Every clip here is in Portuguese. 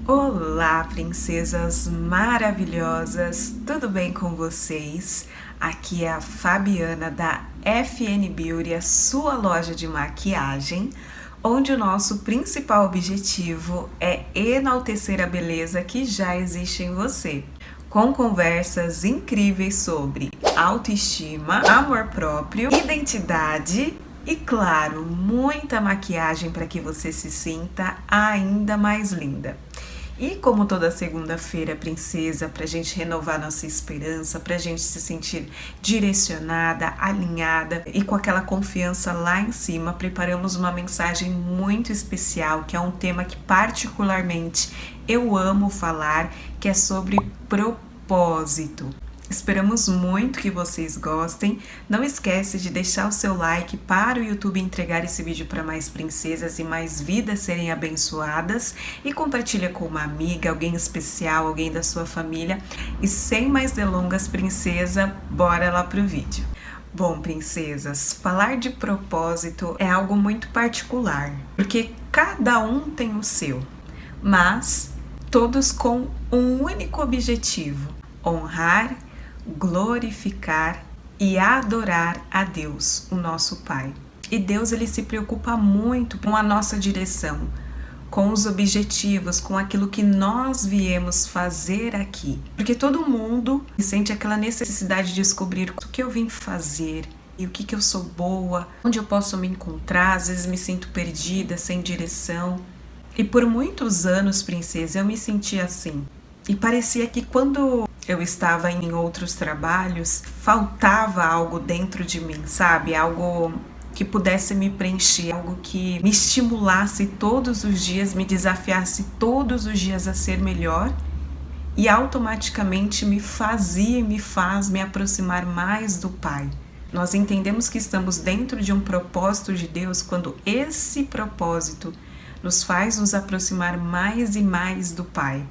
Olá, princesas maravilhosas, tudo bem com vocês? Aqui é a Fabiana da FN Beauty, a sua loja de maquiagem, onde o nosso principal objetivo é enaltecer a beleza que já existe em você, com conversas incríveis sobre autoestima, amor próprio, identidade e, claro, muita maquiagem para que você se sinta ainda mais linda. E como toda segunda-feira, princesa, para a gente renovar nossa esperança, para a gente se sentir direcionada, alinhada e com aquela confiança lá em cima, preparamos uma mensagem muito especial, que é um tema que particularmente eu amo falar, que é sobre propósito. Esperamos muito que vocês gostem. Não esquece de deixar o seu like para o YouTube entregar esse vídeo para mais princesas e mais vidas serem abençoadas. E compartilha com uma amiga, alguém especial, alguém da sua família. E sem mais delongas, princesa, bora lá pro vídeo. Bom, princesas, falar de propósito é algo muito particular, porque cada um tem o seu, mas todos com um único objetivo: honrar, glorificar e adorar a Deus, o nosso Pai. E Deus, ele se preocupa muito com a nossa direção, com os objetivos, com aquilo que nós viemos fazer aqui. Porque todo mundo sente aquela necessidade de descobrir o que eu vim fazer e o que eu sou boa, onde eu posso me encontrar. Às vezes me sinto perdida, sem direção. E por muitos anos, princesa, eu me sentia assim. E parecia que quando eu estava em outros trabalhos, faltava algo dentro de mim, sabe? Algo que pudesse me preencher, algo que me estimulasse todos os dias, me desafiasse todos os dias a ser melhor e automaticamente me fazia e me faz me aproximar mais do Pai. Nós entendemos que estamos dentro de um propósito de Deus quando esse propósito nos faz nos aproximar mais e mais do Pai.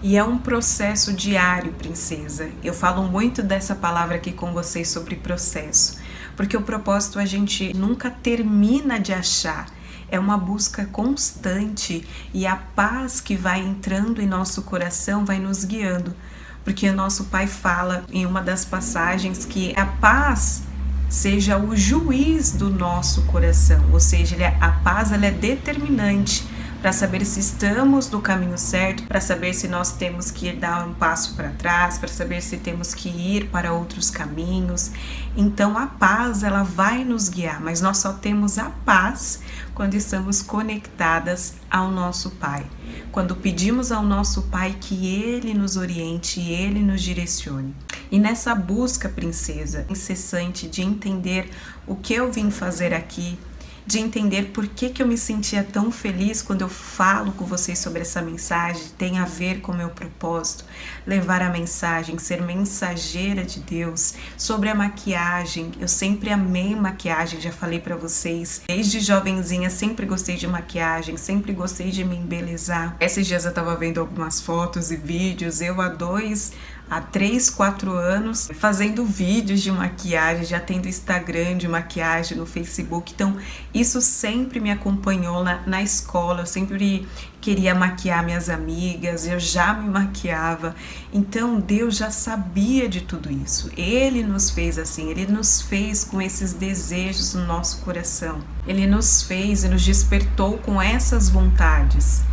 E é um processo diário, princesa. Eu falo muito dessa palavra aqui com vocês sobre processo, porque o propósito a gente nunca termina de achar. É uma busca constante e a paz que vai entrando em nosso coração vai nos guiando. Porque o nosso Pai fala em uma das passagens que a paz seja o juiz do nosso coração, ou seja, a paz ela é determinante para saber se estamos no caminho certo, para saber se nós temos que dar um passo para trás, para saber se temos que ir para outros caminhos. Então a paz ela vai nos guiar, mas nós só temos a paz quando estamos conectadas ao nosso Pai. Quando pedimos ao nosso Pai que Ele nos oriente e Ele nos direcione. E nessa busca, princesa, incessante de entender o que eu vim fazer aqui, de entender por que eu me sentia tão feliz quando eu falo com vocês sobre essa mensagem, tem a ver com o meu propósito, levar a mensagem, ser mensageira de Deus. Sobre a maquiagem, eu sempre amei maquiagem, já falei pra vocês, desde jovenzinha sempre gostei de maquiagem, sempre gostei de me embelezar. Esses dias eu tava vendo algumas fotos e vídeos, eu há 3, 4 anos fazendo vídeos de maquiagem, já tendo Instagram de maquiagem no Facebook, então isso sempre me acompanhou na escola, eu sempre queria maquiar minhas amigas, eu já me maquiava, então Deus já sabia de tudo isso, Ele nos fez assim, Ele nos fez com esses desejos no nosso coração, Ele nos fez e nos despertou com essas vontades.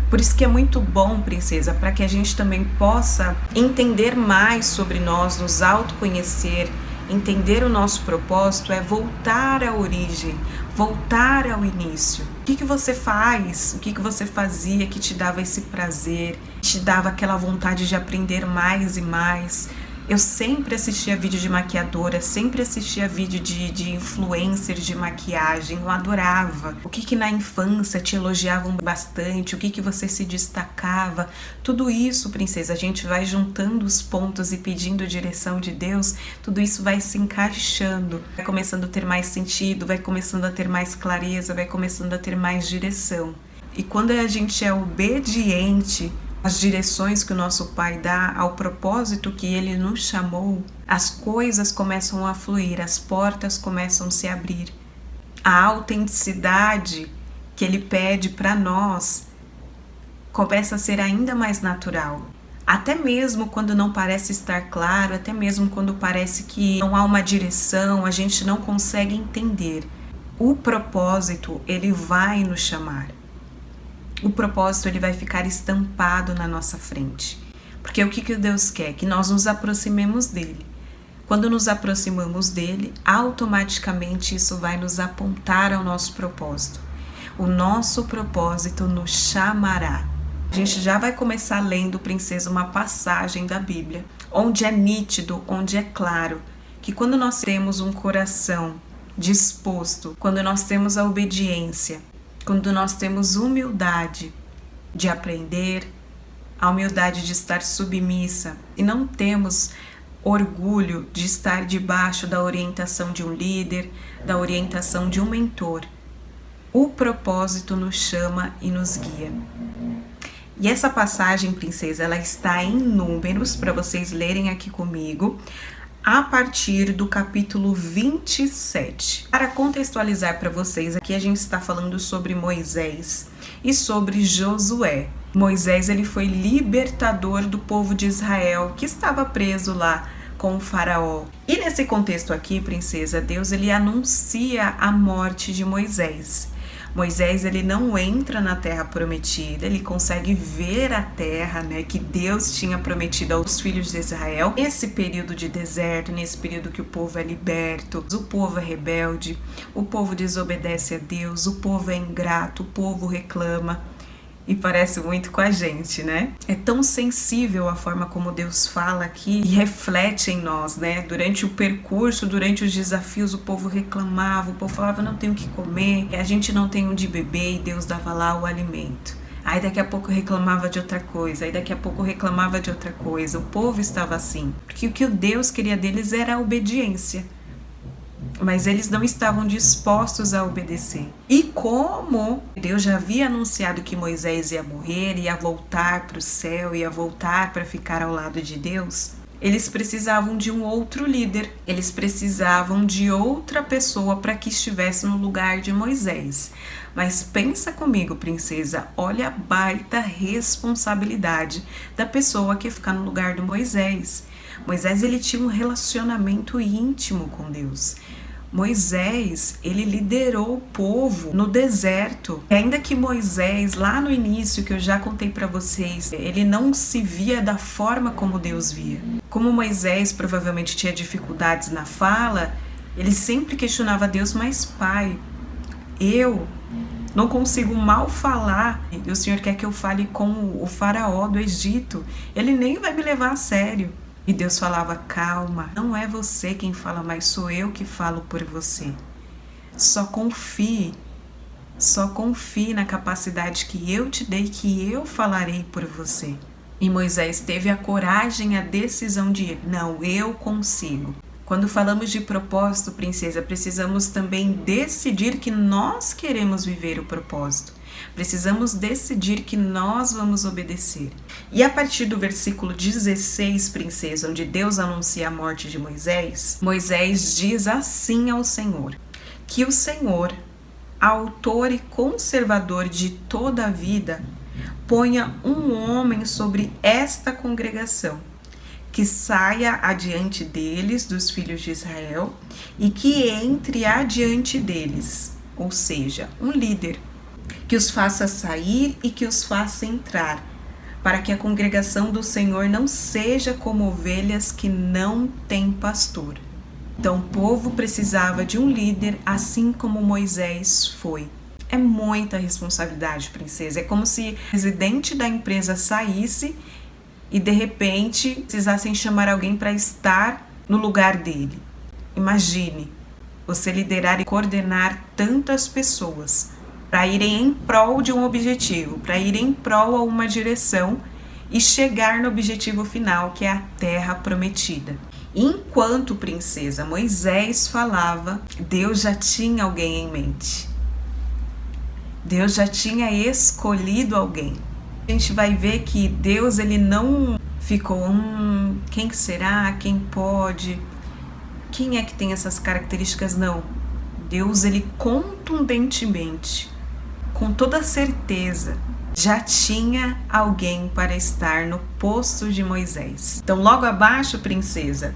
Por isso que é muito bom, princesa, para que a gente também possa entender mais sobre nós, nos autoconhecer, entender o nosso propósito, é voltar à origem, voltar ao início. O que você faz? O que você fazia que te dava esse prazer, te dava aquela vontade de aprender mais e mais? Eu sempre assistia vídeo de maquiadora, sempre assistia vídeo de influencer de maquiagem, eu adorava. O que na infância te elogiavam bastante, o que você se destacava. Tudo isso, princesa, a gente vai juntando os pontos e pedindo direção de Deus, tudo isso vai se encaixando, vai começando a ter mais sentido, vai começando a ter mais clareza, vai começando a ter mais direção. E quando a gente é obediente as direções que o nosso Pai dá ao propósito que Ele nos chamou, as coisas começam a fluir, as portas começam a se abrir. A autenticidade que Ele pede para nós começa a ser ainda mais natural. Até mesmo quando não parece estar claro, até mesmo quando parece que não há uma direção, a gente não consegue entender. O propósito, ele vai nos chamar. O propósito, ele vai ficar estampado na nossa frente. Porque o que Deus quer? Que nós nos aproximemos dele. Quando nos aproximamos dele, automaticamente isso vai nos apontar ao nosso propósito. O nosso propósito nos chamará. A gente já vai começar lendo, princesa, uma passagem da Bíblia, onde é nítido, onde é claro, que quando nós temos um coração disposto, quando nós temos a obediência, quando nós temos humildade de aprender, a humildade de estar submissa e não temos orgulho de estar debaixo da orientação de um líder, da orientação de um mentor, o propósito nos chama e nos guia. E essa passagem, princesa, ela está em Números, para vocês lerem aqui comigo, a partir do capítulo 27. Para contextualizar para vocês, aqui a gente está falando sobre Moisés e sobre Josué. Moisés, ele foi libertador do povo de Israel, que estava preso lá com o faraó. E nesse contexto aqui, princesa, Deus, ele anuncia a morte de Moisés. Moisés, ele não entra na terra prometida, ele consegue ver a terra, né, que Deus tinha prometido aos filhos de Israel. Nesse período de deserto, nesse período que o povo é liberto, o povo é rebelde, o povo desobedece a Deus, o povo é ingrato, o povo reclama. E parece muito com a gente, né? É tão sensível a forma como Deus fala aqui e reflete em nós, né? Durante o percurso, durante os desafios, o povo reclamava, o povo falava, não tem o que comer, a gente não tem onde beber, e Deus dava lá o alimento. Aí daqui a pouco reclamava de outra coisa, aí daqui a pouco reclamava de outra coisa. O povo estava assim, porque o que Deus queria deles era a obediência. Mas eles não estavam dispostos a obedecer. E como Deus já havia anunciado que Moisés ia morrer, ia voltar para o céu, ia voltar para ficar ao lado de Deus, eles precisavam de um outro líder, eles precisavam de outra pessoa para que estivesse no lugar de Moisés. Mas pensa comigo, princesa, olha a baita responsabilidade da pessoa que ia ficar no lugar de Moisés. Moisés, ele tinha um relacionamento íntimo com Deus. Moisés, ele liderou o povo no deserto. E ainda que Moisés, lá no início, que eu já contei para vocês, ele não se via da forma como Deus via. Como Moisés provavelmente tinha dificuldades na fala, ele sempre questionava Deus, mas pai, eu não consigo mal falar, e o Senhor quer que eu fale com o faraó do Egito, ele nem vai me levar a sério. E Deus falava, calma, não é você quem fala, mas sou eu que falo por você. Só confie na capacidade que eu te dei, que eu falarei por você. E Moisés teve a coragem, a decisão de ir, não, eu consigo. Quando falamos de propósito, princesa, precisamos também decidir que nós queremos viver o propósito. Precisamos decidir que nós vamos obedecer. E a partir do versículo 16, princesa, onde Deus anuncia a morte de Moisés, Moisés diz assim ao Senhor, que o Senhor, autor e conservador de toda a vida, ponha um homem sobre esta congregação, que saia adiante deles, dos filhos de Israel, e que entre adiante deles, ou seja, um líder, que os faça sair e que os faça entrar, para que a congregação do Senhor não seja como ovelhas que não têm pastor. Então o povo precisava de um líder, assim como Moisés foi. É muita responsabilidade, princesa. É como se o presidente da empresa saísse e de repente precisassem chamar alguém para estar no lugar dele. Imagine você liderar e coordenar tantas pessoas para irem em prol de um objetivo, para irem em prol a uma direção e chegar no objetivo final, que é a terra prometida. Enquanto, princesa, Moisés falava, Deus já tinha alguém em mente. Deus já tinha escolhido alguém. A gente vai ver que Deus, ele não ficou, quem que será, quem pode, quem é que tem essas características? Não. Deus, ele contundentemente, com toda certeza, já tinha alguém para estar no posto de Moisés. Então, logo abaixo, princesa,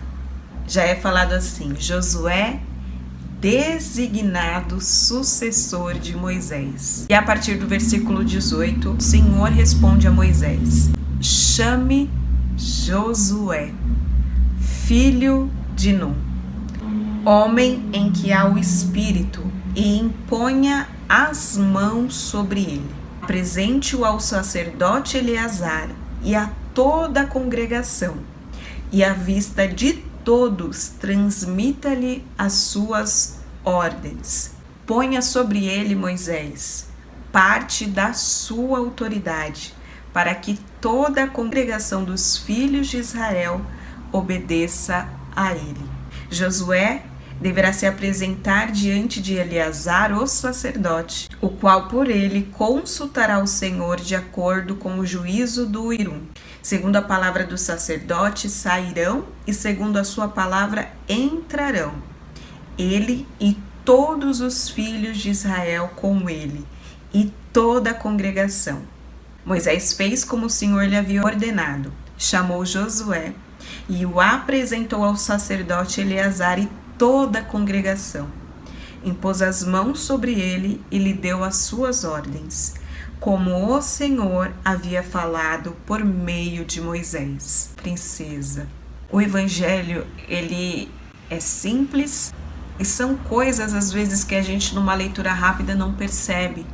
já é falado assim: Josué designado sucessor de Moisés. E a partir do versículo 18, o Senhor responde a Moisés: chame Josué, filho de Num, homem em que há o Espírito, e imponha as mãos sobre ele. Apresente-o ao sacerdote Eleazar e a toda a congregação, e à vista de todos transmita-lhe as suas ordens. Ponha sobre ele, Moisés, parte da sua autoridade, para que toda a congregação dos filhos de Israel obedeça a ele. Josué deverá se apresentar diante de Eleazar, o sacerdote, o qual por ele consultará o Senhor de acordo com o juízo do Urim. Segundo a palavra do sacerdote sairão, e segundo a sua palavra entrarão, ele e todos os filhos de Israel com ele, e toda a congregação. Moisés fez como o Senhor lhe havia ordenado, chamou Josué e o apresentou ao sacerdote Eleazar e toda a congregação. Impôs as mãos sobre ele e lhe deu as suas ordens, como o Senhor havia falado por meio de Moisés. Princesa, o evangelho, ele é simples e são coisas às vezes que a gente numa leitura rápida não percebe.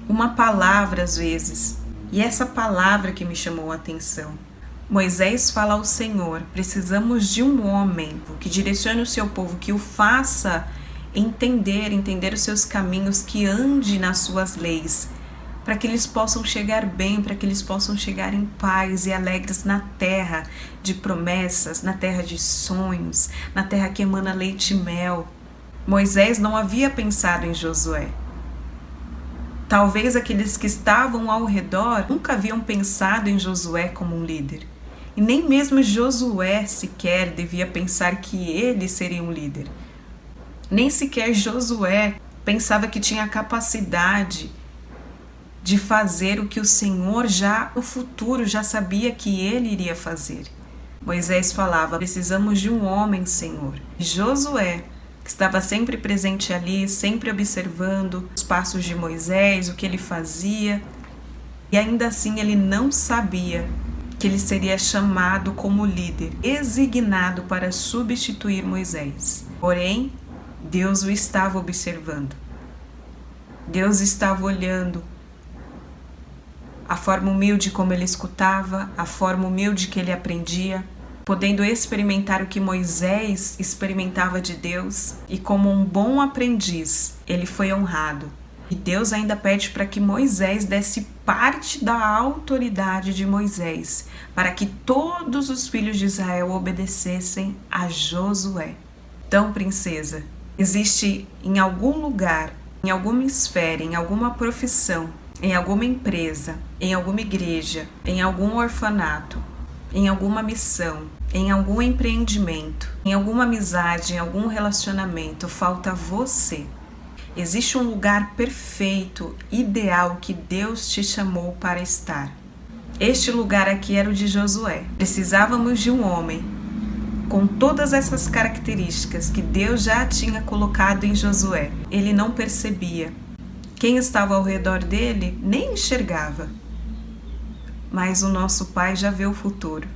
Uma palavra às vezes, e essa palavra que me chamou a atenção. Moisés fala ao Senhor: precisamos de um homem que direcione o seu povo, que o faça entender os seus caminhos, que ande nas suas leis, para que eles possam chegar bem, para que eles possam chegar em paz e alegres na terra de promessas, na terra de sonhos, na terra que emana leite e mel. Moisés não havia pensado em Josué. Talvez aqueles que estavam ao redor nunca haviam pensado em Josué como um líder. E nem mesmo Josué sequer devia pensar que ele seria um líder. Nem sequer Josué pensava que tinha a capacidade de fazer o que o Senhor já no futuro já sabia que ele iria fazer. Moisés falava: precisamos de um homem, Senhor. E Josué, que estava sempre presente ali, sempre observando os passos de Moisés, o que ele fazia, e ainda assim ele não sabia que ele seria chamado como líder, designado para substituir Moisés. Porém, Deus o estava observando. Deus estava olhando a forma humilde como ele escutava, a forma humilde que ele aprendia, podendo experimentar o que Moisés experimentava de Deus, e como um bom aprendiz, ele foi honrado. E Deus ainda pede para que Moisés desse parte da autoridade de Moisés, para que todos os filhos de Israel obedecessem a Josué. Então, princesa, existe em algum lugar, em alguma esfera, em alguma profissão, em alguma empresa, em alguma igreja, em algum orfanato, em alguma missão, em algum empreendimento, em alguma amizade, em algum relacionamento, falta você. Existe um lugar perfeito, ideal, que Deus te chamou para estar. Este lugar aqui era o de Josué. Precisávamos de um homem com todas essas características que Deus já tinha colocado em Josué. Ele não percebia. Quem estava ao redor dele nem enxergava. Mas o nosso Pai já vê o futuro.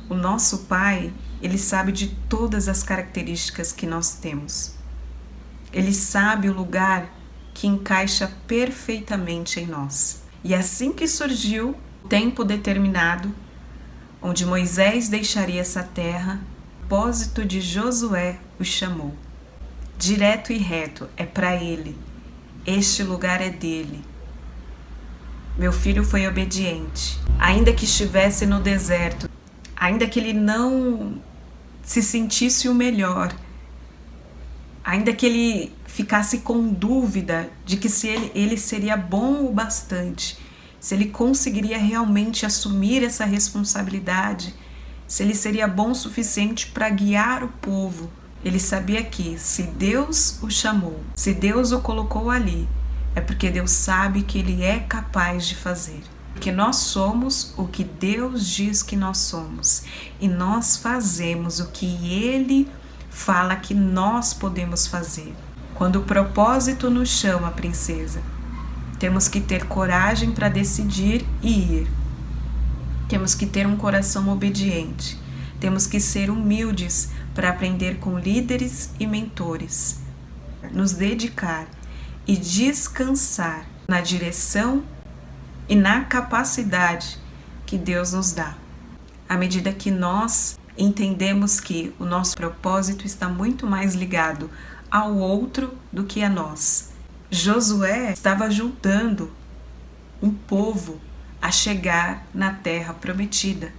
O nosso Pai, ele sabe de todas as características que nós temos. Ele sabe o lugar que encaixa perfeitamente em nós. E assim que surgiu o tempo determinado, onde Moisés deixaria essa terra, o propósito de Josué o chamou. Direto e reto, é para ele. Este lugar é dele. Meu filho foi obediente. Ainda que estivesse no deserto, ainda que ele não se sentisse o melhor, ainda que ele ficasse com dúvida de que se ele seria bom o bastante, se ele conseguiria realmente assumir essa responsabilidade, se ele seria bom o suficiente para guiar o povo, ele sabia que se Deus o chamou, se Deus o colocou ali, é porque Deus sabe que Ele é capaz de fazer. Porque nós somos o que Deus diz que nós somos. E nós fazemos o que Ele fala que nós podemos fazer. Quando o propósito nos chama, princesa, temos que ter coragem para decidir e ir. Temos que ter um coração obediente. Temos que ser humildes para aprender com líderes e mentores. Nos dedicar e descansar na direção e na capacidade que Deus nos dá. À medida que nós entendemos que o nosso propósito está muito mais ligado ao outro do que a nós. Josué estava ajudando um povo a chegar na terra prometida.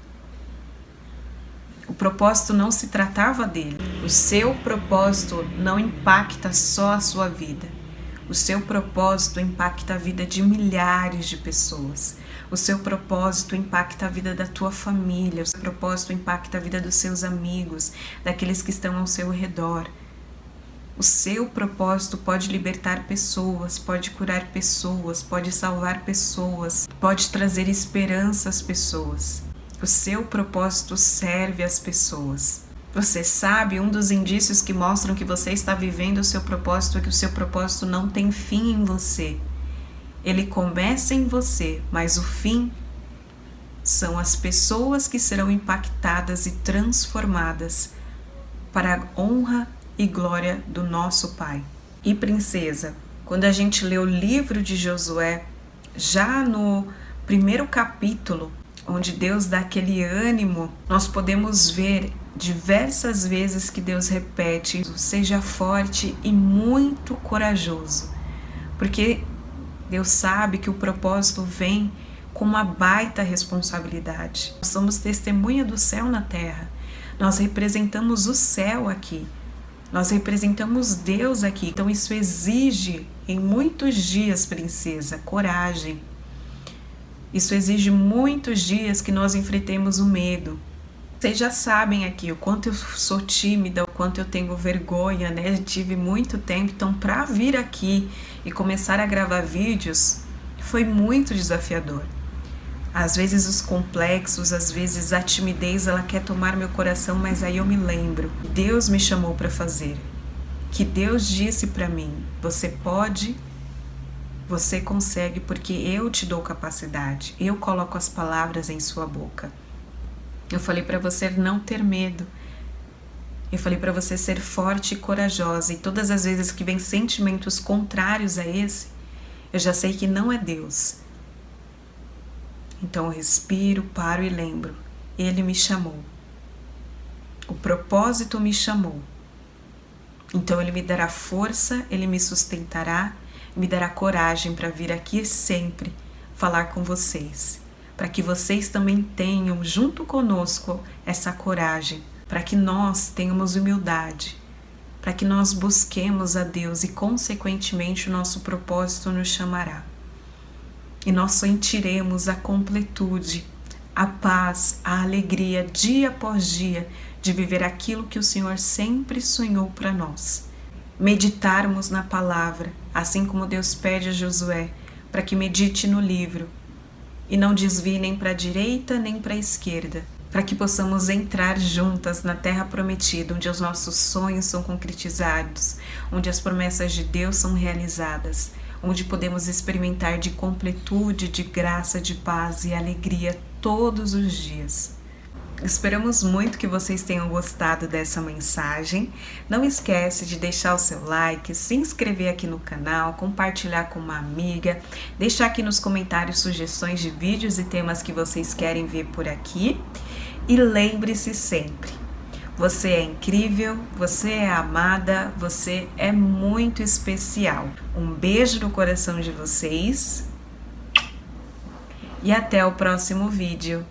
O propósito não se tratava dele. O seu propósito não impacta só a sua vida. O seu propósito impacta a vida de milhares de pessoas. O seu propósito impacta a vida da tua família. O seu propósito impacta a vida dos seus amigos, daqueles que estão ao seu redor. O seu propósito pode libertar pessoas, pode curar pessoas, pode salvar pessoas, pode trazer esperança às pessoas. O seu propósito serve às pessoas. Você sabe, um dos indícios que mostram que você está vivendo o seu propósito é que o seu propósito não tem fim em você. Ele começa em você, mas o fim são as pessoas que serão impactadas e transformadas para a honra e glória do nosso Pai. E princesa, quando a gente lê o livro de Josué, já no primeiro capítulo, onde Deus dá aquele ânimo, nós podemos ver diversas vezes que Deus repete: seja forte e muito corajoso, porque Deus sabe que o propósito vem com uma baita responsabilidade. Nós somos testemunha do céu na terra, nós representamos o céu aqui, nós representamos Deus aqui, então isso exige em muitos dias, princesa, coragem. Isso exige muitos dias que nós enfrentemos o medo. Vocês já sabem aqui o quanto eu sou tímida, o quanto eu tenho vergonha, né? Eu tive muito tempo, então para vir aqui e começar a gravar vídeos foi muito desafiador. Às vezes os complexos, às vezes a timidez, ela quer tomar meu coração, mas aí eu me lembro, Deus me chamou para fazer. Que Deus disse para mim: você pode, você consegue, porque eu te dou capacidade, eu coloco as palavras em sua boca. Eu falei para você não ter medo. Eu falei para você ser forte e corajosa. E todas as vezes que vem sentimentos contrários a esse, eu já sei que não é Deus. Então eu respiro, paro e lembro. Ele me chamou. O propósito me chamou. Então Ele me dará força, Ele me sustentará, me dará coragem para vir aqui sempre falar com vocês, para que vocês também tenham junto conosco essa coragem, para que nós tenhamos humildade, para que nós busquemos a Deus e consequentemente o nosso propósito nos chamará. E nós sentiremos a completude, a paz, a alegria dia após dia de viver aquilo que o Senhor sempre sonhou para nós. Meditarmos na palavra, assim como Deus pede a Josué, para que medite no livro e não desvie nem para a direita nem para a esquerda, para que possamos entrar juntas na terra prometida, onde os nossos sonhos são concretizados, onde as promessas de Deus são realizadas, onde podemos experimentar de completude, de graça, de paz e alegria todos os dias. Esperamos muito que vocês tenham gostado dessa mensagem. Não esquece de deixar o seu like, se inscrever aqui no canal, compartilhar com uma amiga, deixar aqui nos comentários sugestões de vídeos e temas que vocês querem ver por aqui. E lembre-se sempre, você é incrível, você é amada, você é muito especial. Um beijo no coração de vocês e até o próximo vídeo.